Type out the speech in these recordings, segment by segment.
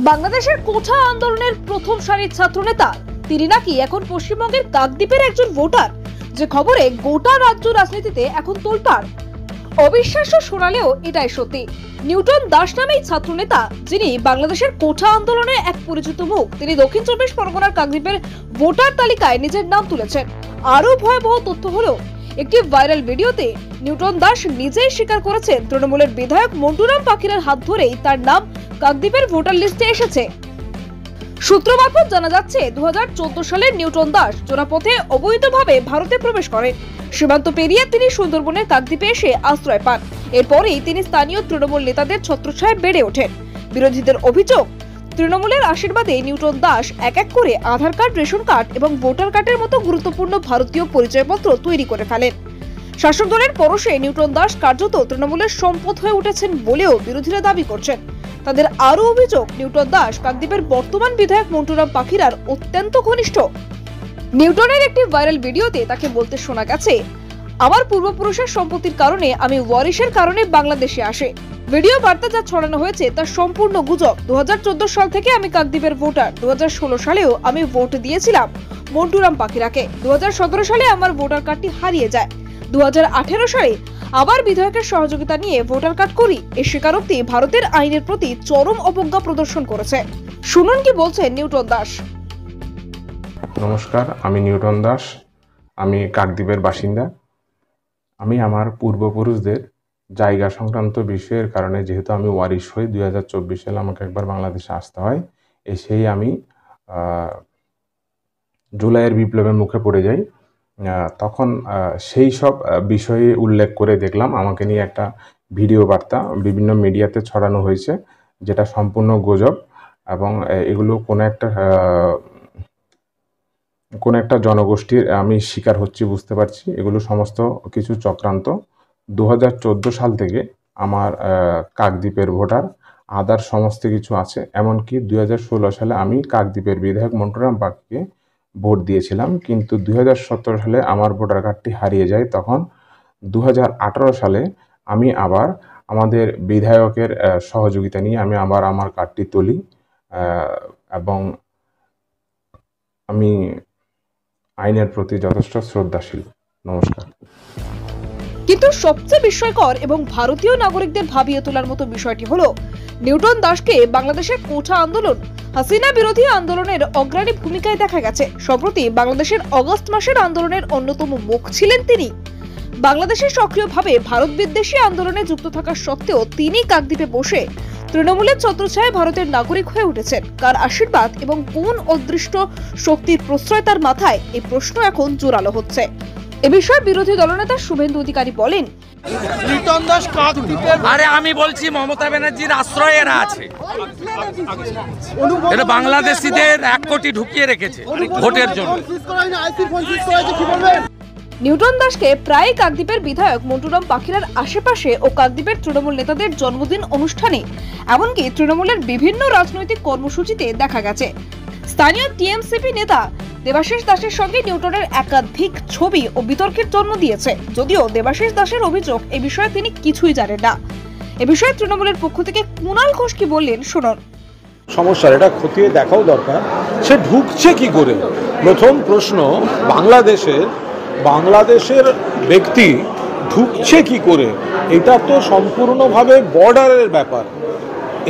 বাংলাদেশের কোঠা আন্দোলনের প্রথম সারির ছাত্রনেতা তিনি নাকি এখন পশ্চিমবঙ্গের কাকদ্বীপের একজন ভোটার, যে খবরে গোটা রাজ্য রাজনীতিতে এখন তোলপাড়। অবিশ্বাস্য শোনালেও এটাই সত্যি। নিউটন দাস নামেই ছাত্রনেতা, যিনি বাংলাদেশের কোঠা আন্দোলনে এক পরিচিত মুখ, তিনি দক্ষিণ চব্বিশ পরগনার কাকদ্বীপের ভোটার তালিকায় নিজের নাম তুলেছেন। আরো ভয়াবহ তথ্য হলো, একটি ভাইরাল ভিডিওতে নিউটন দাস নিজেই স্বীকার করেছেন তৃণমূলের বিধায়ক মন্টুরাম পাখিরার হাত ধরেই তার নাম কাকদ্বীপের ভোটার লিস্টে এসেছে। সূত্র মারফত জানা যাচ্ছে 2014 সালে নিউটন দাস চোরাপথে অবৈধভাবে ভারতে প্রবেশ করেন। সীমান্ত পেরিয়ে তিনি সুন্দরবনের কাকদ্বীপে এসে আশ্রয় পান। এরপরেই তিনি স্থানীয় তৃণমূল নেতাদের ছত্রছায়ায় বেড়ে ওঠেন। বিরোধীদের অভিযোগ, তৃণমূলের আশীর্বাদে নিউটন দাস এক এক করে আধার কার্ড, রেশন কার্ড এবং ভোটার কার্ডের মতো গুরুত্বপূর্ণ ভারতীয় পরিচয়পত্র তৈরি করে ফেলেন। শাসক দলের পরশে নিউটন দাস কার্যত তৃণমূলের সম্পদ হয়ে উঠেছেন বলেও বিরোধীরা দাবি করছেন। তাদের আরো অভিযোগ, নিউটন দাস কাকদ্বীপের বর্তমান বিধায়ক মন্টুরাম পাখিরার অত্যন্ত ঘনিষ্ঠ। নিউটনের একটি ভাইরাল ভিডিওতে তাকে বলতে শোনা গেছে, আমার পূর্বপুরুষের সম্পত্তির কারণে আমি ওয়ারিশের কারণে বাংলাদেশে আসে। ভিডিও বার্তা যা ছড়ানো হয়েছে তা সম্পূর্ণ গুজব। 2014 সাল থেকে আমি কাকদ্বীপের ভোটার। 2016 সালেও আমি ভোট দিয়েছিলাম মন্টুরাম পাখিরাকে। 2017 সালে আমার ভোটার কার্ডটি হারিয়ে যায়। 2018 সালে আবার বিধায়কের সহযোগিতা নিয়ে ভোটার কার্ড করি। এই স্বীকারোক্তি ভারতের আইনের প্রতি চরম অবজ্ঞা প্রদর্শন করেছে। শুনুন কি বলছেন নিউটন দাস। নমস্কার, আমি নিউটন দাস। আমি কাকদ্বীপের বাসিন্দা। আমি আমার পূর্বপুরুষদের জায়গা সংক্রান্ত বিষয়ের কারণে, যেহেতু আমি ওয়ারিশ হই, 2024 সালে আমাকে একবার বাংলাদেশে আসতে হয়। এসেই আমি জুলাইয়ের বিপ্লবের মুখে পড়ে যাই। তখন সেই সব বিষয়ে উল্লেখ করে দেখলাম আমাকে নিয়ে একটা ভিডিও বার্তা বিভিন্ন মিডিয়াতে ছড়ানো হয়েছে, যেটা সম্পূর্ণ গুজব এবং এগুলো কোনো একটা জনগোষ্ঠীর আমি শিকার হচ্ছি, বুঝতে পারছি। এগুলো সমস্ত কিছু চক্রান্ত। 2014 সাল থেকে আমার কাকদ্বীপের ভোটার, আদার সমস্ত কিছু আছে। এমনকি 2016 সালে আমি কাকদ্বীপের বিধায়ক মন্টুরাম পাখিকে ভোট দিয়েছিলাম, কিন্তু 2017 সালে আমার ভোটার কার্ডটি হারিয়ে যায়। তখন 2018 সালে আমি আবার আমাদের বিধায়কের সহযোগিতা নিয়ে আমি আবার আমার কার্ডটি তুলি এবং আমি আইনের প্রতি যথেষ্ট শ্রদ্ধাশীল। নমস্কার। কিন্তু সবচেয়ে বিস্ময়কর এবং ভারতীয় নাগরিকদের ভাবিয়ে তোলার মতো বিষয়টি হলো, নিউটন দাসকে বাংলাদেশের কোঠা আন্দোলন, হাসিনা বিরোধী আন্দোলনের অগ্রণী ভূমিকায় দেখা গেছে। সম্প্রতি বাংলাদেশের অগস্ট মাসের আন্দোলনের অন্যতম মুখ ছিলেন তিনি। বাংলাদেশের সক্রিয়ভাবে ভারত বিদ্বেষী আন্দোলনে যুক্ত থাকা সত্ত্বেও তিনি কাকদ্বীপে বসে তৃণমূলের ছত্রছায়ায় ভারতের নাগরিক হয়ে উঠেছেন। কার আশীর্বাদ এবং কোন অদৃষ্ট শক্তির প্রশ্রয় তার মাথায়, এই প্রশ্ন এখন জোরালো হচ্ছে। এ বিষয়ে বিরোধী দলনেতা শুভেন্দু অধিকারী বলেন, নিউটন দাস কাকদ্বীপের, আরে আমি বলছি মমতা ব্যানার্জির আশ্রয়ে এরা আছে। এটা বাংলাদেশিদের 1 কোটি ঢুকিয়ে রেখেছে ভোটের জন্য। নিউটন দাসকে প্রায় কাকদ্বীপের বিধায়ক মন্টুরাম পাখিরার আশেপাশে ও কাকদ্বীপের তৃণমূল নেতাদের জন্মদিন অনুষ্ঠানে, এমনকি তৃণমূলের বিভিন্ন রাজনৈতিক কর্মসূচিতে দেখা গেছে। স্থানীয় টিএমসিপি নেতা দেবাশিস দাসের সঙ্গে নিউটনের একাধিক ছবি ও বিতর্কের জন্ম দিয়েছে। যদিও দেবাশিস দাসের অভিযোগ, এ বিষয়ে তিনি কিছুই জানেন না। এ বিষয়ে তৃণমূলের পক্ষ থেকে কুণাল ঘোষ কি বললেন শুনুন। সমস্যা এটা খতিয়ে দেখাও দরকার, সে ঢুকছে কি করে। প্রথম প্রশ্ন, বাংলাদেশের ব্যক্তি ঢুকছে কি করে, এটা তো সম্পূর্ণভাবে বর্ডারের ব্যাপার।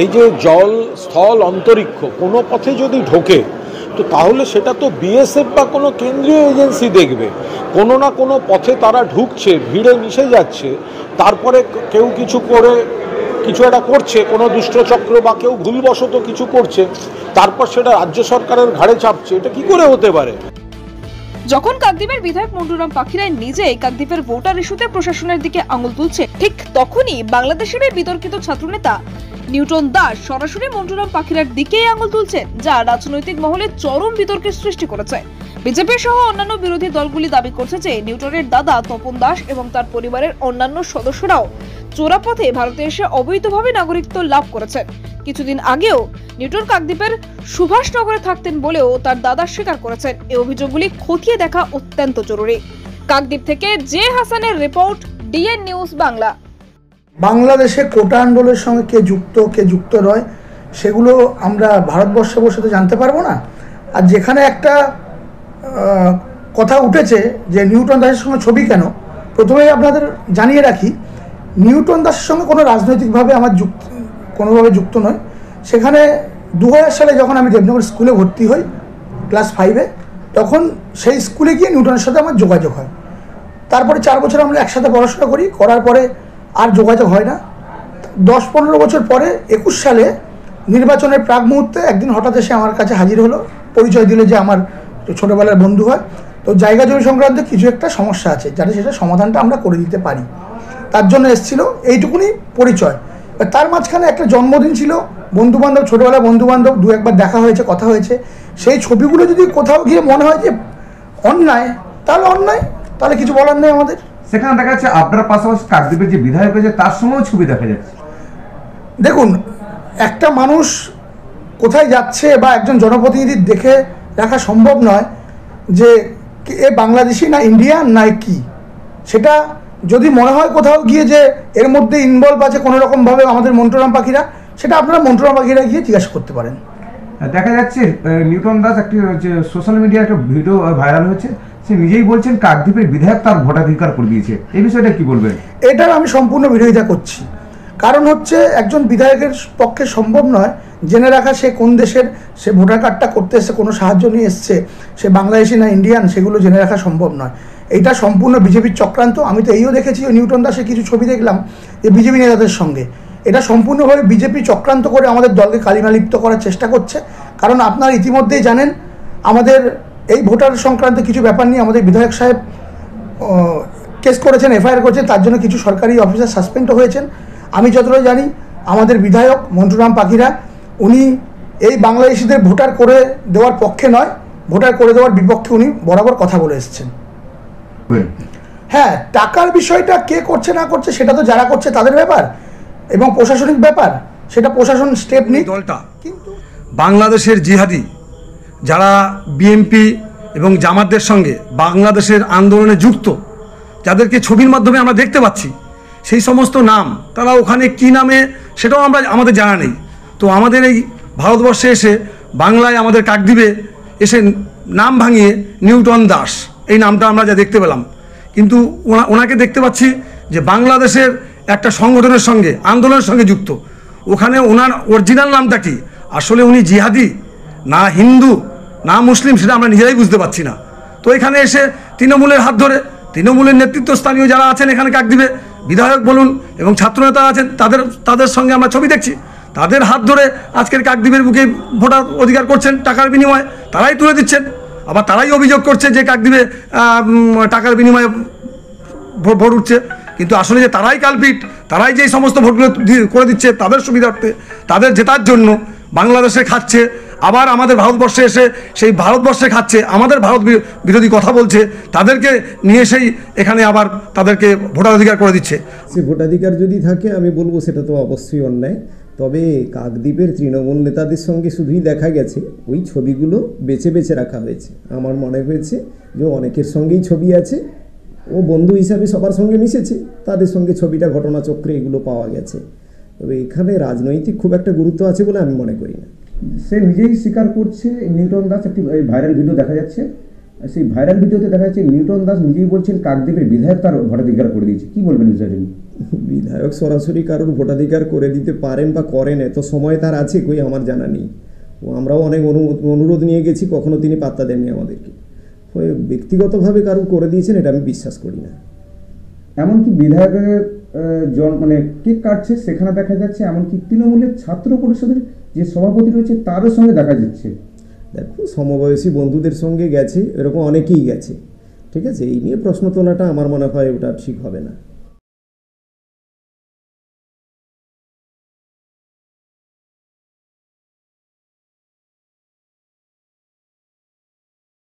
এই যে জল, স্থল, অন্তরিক্ষ কোনো পথে যদি ঢোকে, তো তাহলে সেটা তো বিএসএফ বা কোনো কেন্দ্রীয় এজেন্সি দেখবে। কোনো না কোনো পথে তারা ঢুকছে, ভিড়ে মিশে যাচ্ছে, তারপরে কেউ কিছু করে কিছু একটা করছে, কোনো দুষ্টচক্র বা কেউ ভুলবশত কিছু করছে, তারপর সেটা রাজ্য সরকারের ঘাড়ে চাপছে। এটা কি করে হতে পারে? যখন কাকদ্বীপের বিধায়ক মন্টুরাম পাখিরাই নিজেই কাকদ্বীপের ভোটার ইস্যুতে প্রশাসনের দিকে আঙুল তুলছে, ঠিক তখনই বাংলাদেশের বিতর্কিত ছাত্রনেতা নিউটন দাস সরাসরি মন্টুরাম পাখিরার দিকেই আঙুল তুলছেন, যা রাজনৈতিক মহলে চরম বিতর্কের সৃষ্টি করেছে। বিজেপি সহ অন্যান্য বিরোধী দলগুলি দাবি করছে যে নিউটনের দাদা তপন দাস এবং তার পরিবারের অন্যান্য সদস্যরাও চোরাপথে ভারতে এসে অবৈধভাবে নাগরিকত্ব লাভ করেছেন। কিছুদিন আগেও নিউটন কাকদ্বীপের সুভাষনগরে থাকতেন বলেও তার দাদা স্বীকার করেছেন। এই অভিযোগগুলি খতিয়ে দেখা অত্যন্ত জরুরি। কাকদ্বীপ থেকে জে হাসানের রিপোর্ট, ডিএন নিউজ বাংলা। বাংলাদেশে কোটা আন্দোলনের সঙ্গে কে যুক্ত নয় সেগুলো আমরা ভারতবর্ষে বসে তো জানতে পারবো না। আর যেখানে একটা কথা উঠেছে যে নিউটন দাসের সঙ্গে ছবি কেন, প্রথমেই আপনাদের জানিয়ে রাখি, নিউটন দাসের সঙ্গে কোনো রাজনৈতিকভাবে আমার কোনোভাবে যুক্ত নয়। সেখানে 2000 সালে যখন আমি দেবনগর স্কুলে ভর্তি হই ক্লাস 5-এ, তখন সেই স্কুলে গিয়ে নিউটনের সাথে আমার যোগাযোগ হয়। তারপরে 4 বছর আমরা একসাথে পড়াশোনা করি, করার পরে আর যোগাযোগ হয় না। 10-15 বছর পরে 21 সালে নির্বাচনের প্রাক মুহূর্তে একদিন হঠাৎ এসে আমার কাছে হাজির হলো, পরিচয় দিলে যে আমার ছোটোবেলার বন্ধু হয়, তো জায়গা জমি সংক্রান্ত কিছু একটা সমস্যা আছে, যাতে সেটা সমাধানটা আমরা করে দিতে পারি, তার জন্য এসেছিল, এইটুকুনি পরিচয়। তার মাঝখানে একটা জন্মদিন ছিল, বন্ধুবান্ধব, ছোটোবেলার বন্ধুবান্ধব 2-1বার দেখা হয়েছে, কথা হয়েছে। সেই ছবিগুলো যদি কোথাও গিয়ে মনে হয় যে অন্যায়, তাহলে অন্যায়, তাহলে কিছু বলার নেই আমাদের। সেখানে দেখা যাচ্ছে আপনার পাশাপাশি কাকদ্বীপের যে বিধায়ক হয়েছে তার সঙ্গেও ছবি দেখা যাচ্ছে। দেখুন, একটা মানুষ কোথায় যাচ্ছে বা একজন জনপ্রতিনিধির দেখে রাখা সম্ভব নয় যে এ বাংলাদেশি না ইন্ডিয়ান না কি। সেটা যদি মনে হয় কোথাও গিয়ে যে এর মধ্যে ইনভলভ আছে কোনো রকমভাবে আমাদের মন্টুরাম পাখিরা, সেটা আপনারা মন্টুরাম পাখিরা গিয়ে জিজ্ঞাসা করতে পারেন। দেখা যাচ্ছে নিউটন দাস একটি যে সোশ্যাল মিডিয়ায় একটা ভিডিও ভাইরাল হয়েছে, সে নিজেই বলছেন কাকদ্বীপের বিধায়ক তার ভোটাধিকার করে দিয়েছে, এই বিষয়টা কি বলবেন? এটার আমি সম্পূর্ণ বিরোধিতা করছি। কারণ হচ্ছে একজন বিধায়কের পক্ষে সম্ভব নয় জেনে রাখা সে কোন দেশের, সে ভোটার কার্ডটা করতে এসছে, কোনো সাহায্য নিয়ে এসছে, সে বাংলাদেশি না ইন্ডিয়ান, সেগুলো জেনে রাখা সম্ভব নয়। এইটা সম্পূর্ণ বিজেপির চক্রান্ত। আমি তো এইও দেখেছি, নিউটন দাসের কিছু ছবি দেখলাম যে বিজেপি নেতাদের সঙ্গে, এটা সম্পূর্ণভাবে বিজেপি চক্রান্ত করে আমাদের দলকে কালিমালিপ্ত করার চেষ্টা করছে। কারণ আপনারা ইতিমধ্যেই জানেন আমাদের এই ভোটার সংক্রান্ত কিছু ব্যাপার নিয়ে আমাদের বিধায়ক সাহেব কেস করেছেন, এফআইআর করেছেন, তার জন্য কিছু সরকারি অফিসার সাসপেন্ডও হয়েছেন। আমি যতটা জানি আমাদের বিধায়ক মন্টুরাম পাখিরা, উনি এই বাংলাদেশিদের ভোটার করে দেওয়ার পক্ষে নয়, ভোটার করে দেওয়ার বিপক্ষে উনি বরাবর কথা বলে এসেছেন। হ্যাঁ, টাকার বিষয়টা কে করছে না করছে সেটা তো যারা করছে তাদের ব্যাপার এবং প্রশাসনিক ব্যাপার, সেটা প্রশাসন স্টেপ নিক। দলটা কিন্তু বাংলাদেশের জিহাদি যারা বিএনপি এবং জামাতদের সঙ্গে বাংলাদেশের আন্দোলনে যুক্ত, যাদেরকে ছবির মাধ্যমে আমরা দেখতে পাচ্ছি, সেই সমস্ত নাম তারা ওখানে কি নামে সেটাও আমাদের জানা নেই। তো আমাদের এই ভারতবর্ষে এসে বাংলায় আমাদের কাকদ্বীপে এসে নাম ভাঙিয়ে নিউটন দাস এই নামটা আমরা যা দেখতে পেলাম, কিন্তু ওনাকে দেখতে পাচ্ছি যে বাংলাদেশের একটা সংগঠনের সঙ্গে, আন্দোলনের সঙ্গে যুক্ত। ওখানে ওনার অরিজিনাল নামটা কি, আসলে উনি জিহাদি না হিন্দু না মুসলিম, সেটা আমরা নিজেরাই বুঝতে পারছি না। তো এখানে এসে তৃণমূলের হাত ধরে, তৃণমূলের নেতৃত্বস্থানীয় যারা আছেন এখানে কাকদ্বীপে, বিধায়ক বলুন এবং ছাত্রনেতা আছেন, তাদের সঙ্গে আমরা ছবি দেখছি, তাদের হাত ধরে আজকের কাকদ্বীপের বুকে ভোটার অধিকার করছেন টাকার বিনিময়ে, তারাই তুলে দিচ্ছেন। আবার তারাই অভিযোগ করছে যে কাকদ্বীপে টাকার বিনিময়ে ভোট উঠছে, কিন্তু আসলে যে তারাই কালপিট, তারাই যে সমস্ত ভোটগুলো করে দিচ্ছে তাদের সুবিধার্থে, তাদের জেতার জন্য বাংলাদেশে খাচ্ছে, আবার আমাদের ভারতবর্ষে এসে সেই ভারতবর্ষে খাচ্ছে, আমাদের ভারত বিরোধী কথা বলছে, তাদেরকে নিয়ে সেই এখানে আবার তাদেরকে ভোটাধিকার করে দিচ্ছে। সে ভোটাধিকার যদি থাকে আমি বলবো সেটা তো অবশ্যই অন্যায়। তবে কাকদ্বীপের তৃণমূল নেতাদের সঙ্গে শুধুই দেখা গেছে, ওই ছবিগুলো বেছে বেছে রাখা হয়েছে। আমার মনে হয়েছে যে অনেকের সঙ্গেই ছবি আছে, ও বন্ধু হিসাবে সবার সঙ্গে মিশেছে, তাদের সঙ্গে ছবিটা ঘটনাচক্রে এগুলো পাওয়া গেছে। তবে এখানে রাজনৈতিক খুব একটা গুরুত্ব আছে বলে আমি মনে করি না। সে নিজেই স্বীকার করছে। নিউটন দাস একটি ভাইরাল ভিডিও দেখা যাচ্ছে, সেই ভাইরাল ভিডিওতে দেখা যাচ্ছে নিউটন দাস নিজেই বলছেন কাকদ্বীপের বিধায়ক তার ভোটাধিকার করে দিয়েছে। কি বলবেন বিষয়টা? বিধায়ক সরাসরি কারোর ভোটাধিকার করে দিতে পারেন বা করেন, এত সময় তার আছে কই আমার জানা নেই। আমরাও অনেক অনুরোধ নিয়ে গেছি, কখনো তিনি পাত্তা দেননি আমাদেরকে। ব্যক্তিগতভাবে কারো করে দিয়েছেন এটা আমি বিশ্বাস করি না। এমনকি বিধায়কের মানে কেক কাটছে সেখানে দেখা যাচ্ছে, এমনকি তৃণমূলের ছাত্র পরিষদের যে সভাপতি রয়েছে তাদের সঙ্গে দেখা যাচ্ছে। দেখো, সমবয়সী বন্ধুদের সঙ্গে গেছে, এরকম অনেকেই গেছে, ঠিক আছে। এই নিয়ে প্রশ্ন তোলাটা আমার মনে হয় ওটা ঠিক হবে না।